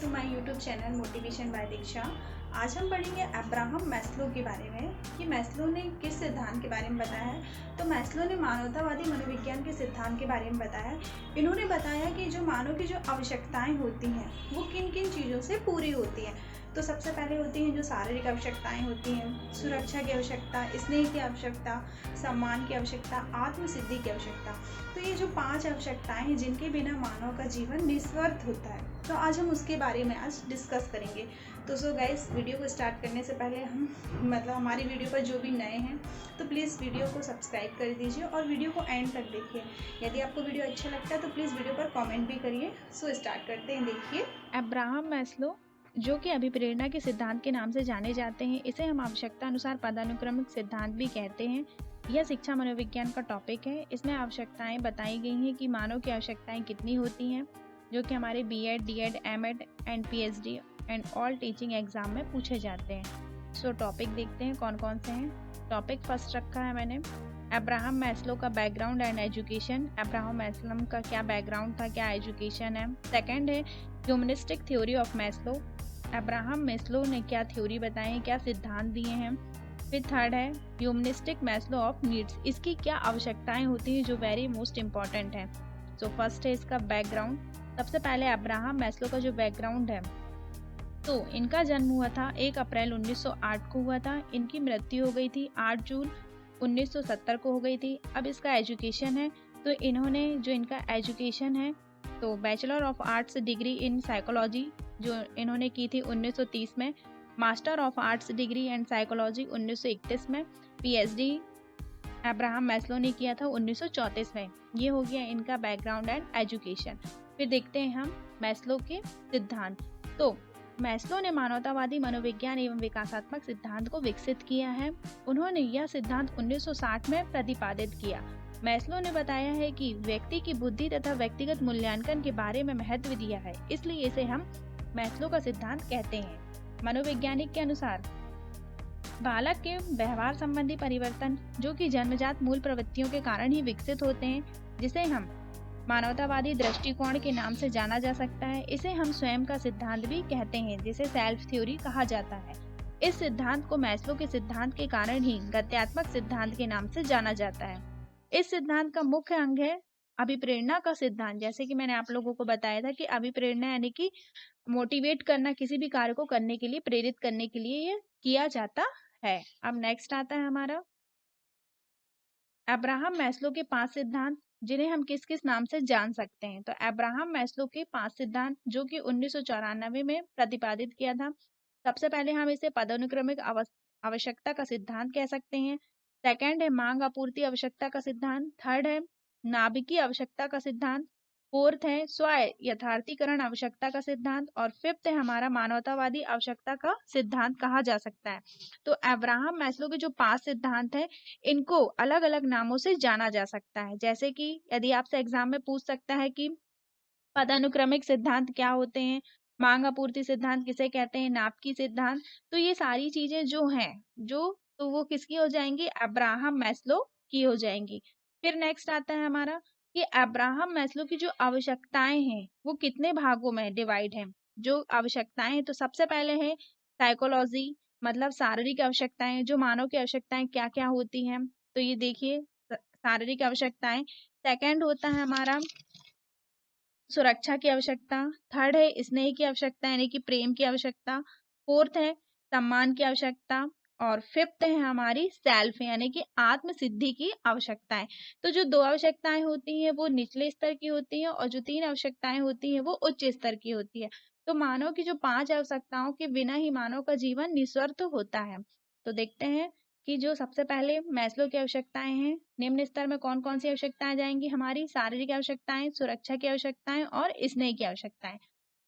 To my YouTube channel motivation by Diksha. आज हम पढ़ेंगे अब्राहम मैस्लो के बारे में कि मैस्लो ने किस सिद्धांत के बारे में बताया है। तो मैस्लो ने मानवतावादी मनोविज्ञान के सिद्धांत के बारे में बताया है। इन्होंने बताया कि जो मानव की जो आवश्यकताएं होती हैं वो किन किन चीज़ों से पूरी होती हैं। तो सबसे पहले होती हैं जो शारीरिक आवश्यकताएं होती हैं, सुरक्षा की आवश्यकता, स्नेह की आवश्यकता, सम्मान की आवश्यकता, आत्मसिद्धि की आवश्यकता। तो ये जो 5 आवश्यकताएं हैं जिनके बिना मानव का जीवन निस्वार्थ होता है, तो आज हम उसके बारे में आज डिस्कस करेंगे। तो सो गाइस, वीडियो को स्टार्ट करने से पहले हमारी वीडियो पर जो भी नए हैं तो प्लीज़ वीडियो को सब्सक्राइब कर दीजिए और वीडियो को एंड तक देखिए। यदि आपको वीडियो अच्छा लगता है तो प्लीज़ वीडियो पर कमेंट भी करिए। सो स्टार्ट करते हैं। देखिए, अब्राहम मैस्लो जो कि अभिप्रेरणा के सिद्धांत के नाम से जाने जाते हैं, इसे हम आवश्यकता अनुसार पदानुक्रमिक सिद्धांत भी कहते हैं। यह शिक्षा मनोविज्ञान का टॉपिक है। इसमें आवश्यकताएं बताई गई हैं कि मानव की आवश्यकताएं कितनी होती हैं, जो कि हमारे BEd, DEd, MEd and PhD and all teaching exam में पूछे जाते हैं। सो टॉपिक देखते हैं कौन कौन से हैं। टॉपिक फर्स्ट रखा है मैंने अब्राहम मैस्लो का background and education. Abraham Maslow का क्या बैकग्राउंड था, क्या एजुकेशन है। सेकंड है humanistic theory of Maslow. Abraham Maslow ने क्या थ्योरी बताई, क्या सिद्धांत दिए हैं। फिर थर्ड है ह्यूमनिस्टिक मैस्लो ऑफ नीड्स। इसकी क्या आवश्यकताएं होती हैं जो वेरी मोस्ट इम्पॉर्टेंट है। सो फर्स्ट है इसका बैकग्राउंड। सबसे पहले अब्राहम मैस्लो का जो बैकग्राउंड है, तो इनका जन्म हुआ था 1 अप्रैल 1908 को हुआ था। इनकी मृत्यु हो गई थी 8 जून 1970 को हो गई थी। अब इसका एजुकेशन है, तो इन्होंने जो इनका एजुकेशन है तो bachelor of arts degree in psychology जो इन्होंने की थी 1930 में, master of arts degree and psychology 1931 में, पीएचडी अब्राहम मैस्लो ने किया था 1934 में। ये हो गया इनका बैकग्राउंड एंड एजुकेशन। फिर देखते हैं हम मैस्लो के सिद्धांत। तो मैस्लो ने मानवतावादी मनोविज्ञान एवं विकासात्मक सिद्धांत को विकसित किया है। उन्होंने यह सिद्धांत 1960 में प्रतिपादित किया। मैस्लो ने बताया है कि व्यक्ति की बुद्धि तथा व्यक्तिगत मूल्यांकन के बारे में महत्व दिया है, इसलिए इसे हम मैस्लो का सिद्धांत कहते हैं। मनोवैज्ञानिक के अनुसार बालक के व्यवहार संबंधी परिवर्तन जो कि जन्मजात मूल प्रवृत्तियों के कारण ही विकसित होते हैं, जिसे हम मानवतावादी दृष्टिकोण के नाम से जाना जा सकता है। इसे हम स्वयं का सिद्धांत भी कहते हैं, जिसे सेल्फ थ्योरी कहा जाता है। इस सिद्धांत को मैस्लो के सिद्धांत के कारण ही गत्यात्मक सिद्धांत के नाम से जाना जाता है। इस सिद्धांत का मुख्य अंग है अभिप्रेरणा का सिद्धांत। जैसे कि मैंने आप लोगों को बताया था कि अभिप्रेरणा यानी कि मोटिवेट करना, किसी भी कार्य को करने के लिए, प्रेरित करने के लिए ये किया जाता है। अब नेक्स्ट आता है हमारा अब्राहम मैस्लो के 5 सिद्धांत, जिन्हें हम किस किस नाम से जान सकते हैं। तो अब्राहम मैस्लो के 5 सिद्धांत जो कि 1994 में प्रतिपादित किया था। सबसे पहले हम इसे पदानुक्रमिक आवश्यकता का सिद्धांत कह सकते हैं। सेकंड है मांग आपूर्ति आवश्यकता का सिद्धांत। थर्ड है नाभिकीय आवश्यकता का सिद्धांत। फोर्थ है स्व यथार्थीकरण आवश्यकता का सिद्धांत। और फिफ्थ है हमारा मानवतावादी आवश्यकता का सिद्धांत कहा जा सकता है। तो अब्राहम मैस्लो के जो 5 सिद्धांत है, इनको अलग अलग नामों से जाना जा सकता है। जैसे कि यदि आपसे एग्जाम में पूछ सकता है कि पदानुक्रमिक सिद्धांत क्या होते हैं, मांग आपूर्ति सिद्धांत किसे कहते हैं, नाभिकीय सिद्धांत, तो ये सारी चीजें जो हैं तो वो किसकी हो जाएंगी, अब्राहम मैस्लो की हो जाएंगी। फिर नेक्स्ट आता है हमारा कि अब्राहम मैस्लो की जो आवश्यकताएं हैं वो कितने भागों में डिवाइड हैं। जो आवश्यकताएं हैं, तो सबसे पहले है साइकोलॉजी, मतलब शारीरिक आवश्यकताएं, जो मानव की आवश्यकताएं क्या क्या होती हैं। तो ये देखिए शारीरिक आवश्यकताएं। सेकंड होता है हमारा सुरक्षा की आवश्यकता। थर्ड है स्नेह की आवश्यकता यानी कि प्रेम की आवश्यकता। फोर्थ है सम्मान की आवश्यकता। और फिफ्थ है हमारी सेल्फ यानी कि आत्म सिद्धि की आवश्यकताएं। तो जो 2 आवश्यकताएं होती हैं वो निचले स्तर की होती हैं और जो 3 आवश्यकताएं होती हैं वो उच्च स्तर की होती है। तो मानव की जो 5 आवश्यकताओं के बिना ही मानव का जीवन निस्वार्थ होता है। तो देखते हैं कि जो सबसे पहले मैस्लो की आवश्यकताएं हैं, निम्न स्तर में कौन कौन सी आवश्यकताएं जाएंगी, हमारी शारीरिक आवश्यकताएं, सुरक्षा की आवश्यकताएं और स्नेह की आवश्यकताएं।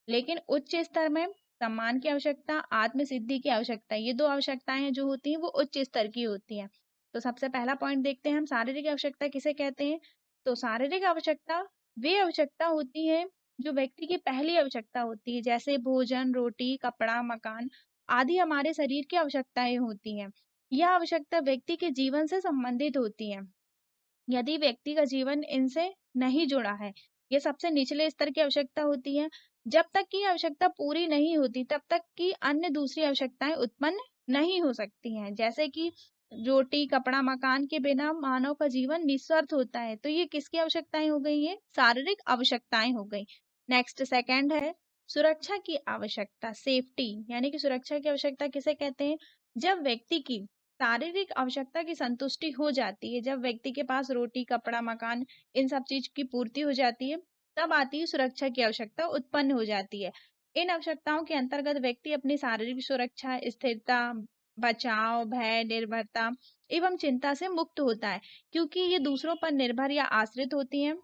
लेकिन उच्च स्तर में सम्मान की आवश्यकता, आत्म सिद्धि की आवश्यकता, ये 2 आवश्यकताएं जो होती हैं वो उच्च स्तर की होती हैं। तो सबसे पहला पॉइंट देखते हैं हम, शारीरिक आवश्यकता किसे कहते हैं। तो शारीरिक आवश्यकता वे आवश्यकता होती है जो व्यक्ति की पहली आवश्यकता होती है, जैसे भोजन, रोटी, कपड़ा, मकान आदि हमारे शरीर की आवश्यकताएं होती हैं। यह आवश्यकता व्यक्ति के जीवन से संबंधित होती है। यदि व्यक्ति का जीवन इनसे नहीं जुड़ा है, ये सबसे निचले स्तर की आवश्यकता होती है। जब तक की आवश्यकता पूरी नहीं होती तब तक की अन्य दूसरी आवश्यकताएं उत्पन्न नहीं हो सकती हैं। जैसे कि रोटी, कपड़ा, मकान के बिना मानव का जीवन निस्वार्थ होता है। तो ये किसकी आवश्यकताएं हो गई? ये शारीरिक आवश्यकताएं हो गई। नेक्स्ट सेकंड है सुरक्षा की आवश्यकता, सेफ्टी, यानी कि सुरक्षा की आवश्यकता किसे कहते हैं? जब व्यक्ति की शारीरिक आवश्यकता की संतुष्टि हो जाती है, जब व्यक्ति के पास रोटी, कपड़ा, मकान इन सब चीज की पूर्ति हो जाती है, तब आती है सुरक्षा की आवश्यकता उत्पन्न हो जाती है। इन आवश्यकताओं के अंतर्गत व्यक्ति अपनी शारीरिक सुरक्षा, स्थिरता, बचाव, भय, निर्भरता एवं चिंता से मुक्त होता है, क्योंकि ये दूसरों पर निर्भर या आश्रित होती हैं,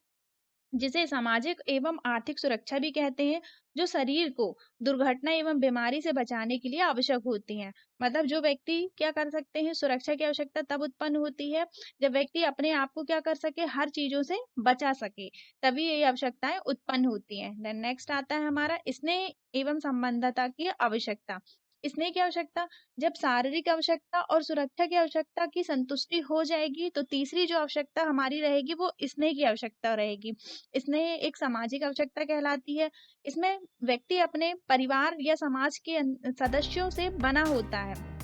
जिसे सामाजिक एवं आर्थिक सुरक्षा भी कहते हैं, जो शरीर को दुर्घटना एवं बीमारी से बचाने के लिए आवश्यक होती हैं। मतलब जो व्यक्ति क्या कर सकते हैं, सुरक्षा की आवश्यकता तब उत्पन्न होती है जब व्यक्ति अपने आप को क्या कर सके, हर चीजों से बचा सके, तभी ये आवश्यकताएं उत्पन्न होती हैं। देन नेक्स्ट आता है हमारा स्नेह एवं संबंधता की आवश्यकता। स्नेह की आवश्यकता, जब शारीरिक आवश्यकता और सुरक्षा की आवश्यकता की संतुष्टि हो जाएगी तो तीसरी जो आवश्यकता हमारी रहेगी वो स्नेह की आवश्यकता रहेगी। स्नेह एक सामाजिक आवश्यकता कहलाती है। इसमें व्यक्ति अपने परिवार या समाज के सदस्यों से बना होता है।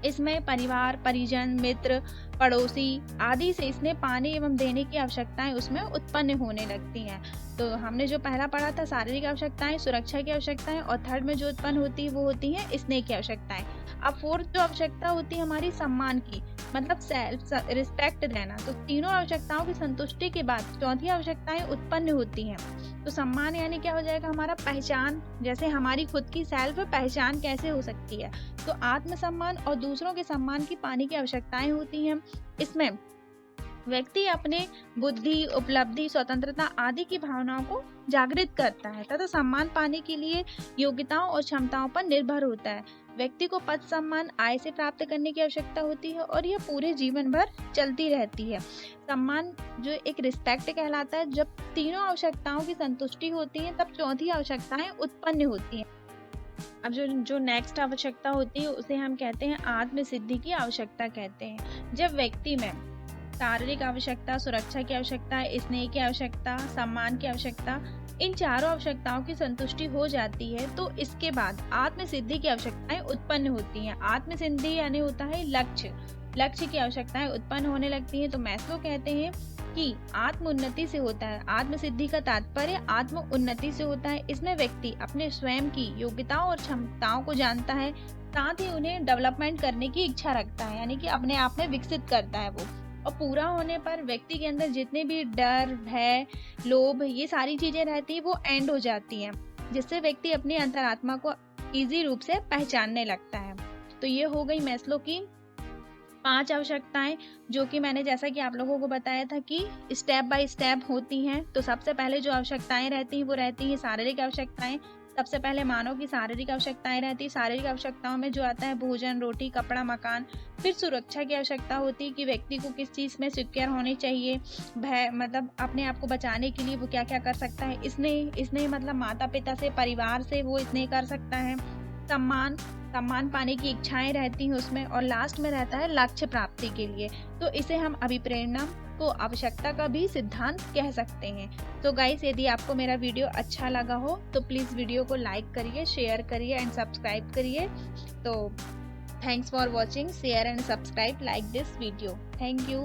इसमें परिवार, परिजन, मित्र, पड़ोसी आदि से स्नेह पाने एवं देने की आवश्यकताएं उसमें उत्पन्न होने लगती हैं। तो हमने जो पहला पढ़ा था शारीरिक आवश्यकताएं, सुरक्षा की आवश्यकताएं, और थर्ड में जो उत्पन्न होती है वो होती है स्नेह की आवश्यकताएं। अब फोर्थ जो आवश्यकता होती है हमारी सम्मान की, मतलब सेल्फ रिस्पेक्ट देना। तो तीनों आवश्यकताओं की संतुष्टि के बाद चौथी आवश्यकताएं उत्पन्न होती हैं। तो सम्मान यानी क्या हो जाएगा, हमारा पहचान, जैसे हमारी खुद की सेल्फ पहचान कैसे हो सकती है, तो आत्मसम्मान और दूसरों के सम्मान की पाने की आवश्यकताएं होती हैं। इसमें व्यक्ति अपने बुद्धि, उपलब्धि, स्वतंत्रता आदि की भावनाओं को जागृत करता है तथा सम्मान पाने के लिए योग्यताओं और क्षमताओं पर निर्भर होता है। व्यक्ति को पद, सम्मान, आय से प्राप्त करने की आवश्यकता होती है और यह पूरे जीवन भर चलती रहती है। सम्मान जो एक रिस्पेक्ट कहलाता है। जब तीनों आवश्यकताओं की संतुष्टि होती है तब चौथी आवश्यकताएं उत्पन्न होती हैं। अब जो नेक्स्ट आवश्यकता होती है उसे हम कहते हैं आत्म सिद्धि की आवश्यकता कहते हैं। जब व्यक्ति में शारीरिक आवश्यकता, सुरक्षा की आवश्यकता, स्नेह की आवश्यकता, सम्मान की आवश्यकता, इन चारों आवश्यकताओं की संतुष्टि हो जाती है तो इसके बाद आत्म सिद्धि की आवश्यकताएं उत्पन्न होती हैं। आत्म सिद्धि यानी होता है लक्ष्य की आवश्यकताएं उत्पन्न होने लगती हैं। तो मैस्लो कहते हैं कि आत्म उन्नति से होता है। आत्म सिद्धि का तात्पर्य आत्म उन्नति से होता है। इसमें व्यक्ति अपने स्वयं की योग्यताओं और क्षमताओं को जानता है, साथ ही उन्हें डेवलपमेंट करने की इच्छा रखता है, यानी कि अपने आप में विकसित करता है वो। और पूरा होने पर व्यक्ति के अंदर जितने भी डर, भय, लोभ, ये सारी चीजें रहती है वो एंड हो जाती हैं, जिससे व्यक्ति अपनी अंतरात्मा को इजी रूप से पहचानने लगता है। तो ये हो गई मैस्लो की 5 आवश्यकताएं, जो कि मैंने जैसा कि आप लोगों को बताया था कि स्टेप बाय स्टेप होती हैं। तो सबसे पहले जो आवश्यकताएं रहती हैं वो रहती हैं शारीरिक आवश्यकताएं। सबसे पहले मानव की शारीरिक आवश्यकताएं रहती है। शारीरिक आवश्यकताओं में जो आता है भोजन, रोटी, कपड़ा, मकान। फिर सुरक्षा की आवश्यकता होती है कि व्यक्ति को किस चीज़ में सिक्योर होनी चाहिए, भय, मतलब अपने आप को बचाने के लिए वो क्या क्या कर सकता है। स्नेह मतलब माता पिता से, परिवार से वो स्नेह कर सकता है। सम्मान पाने की इच्छाएं रहती हैं उसमें। और लास्ट में रहता है लक्ष्य प्राप्ति के लिए। तो इसे हम अभिप्रेरणा को आवश्यकता का भी सिद्धांत कह सकते हैं। तो गाइस, यदि आपको मेरा वीडियो अच्छा लगा हो तो प्लीज़ वीडियो को लाइक करिए, शेयर करिए एंड सब्सक्राइब करिए। तो thanks for watching, share and subscribe like this video. Thank you.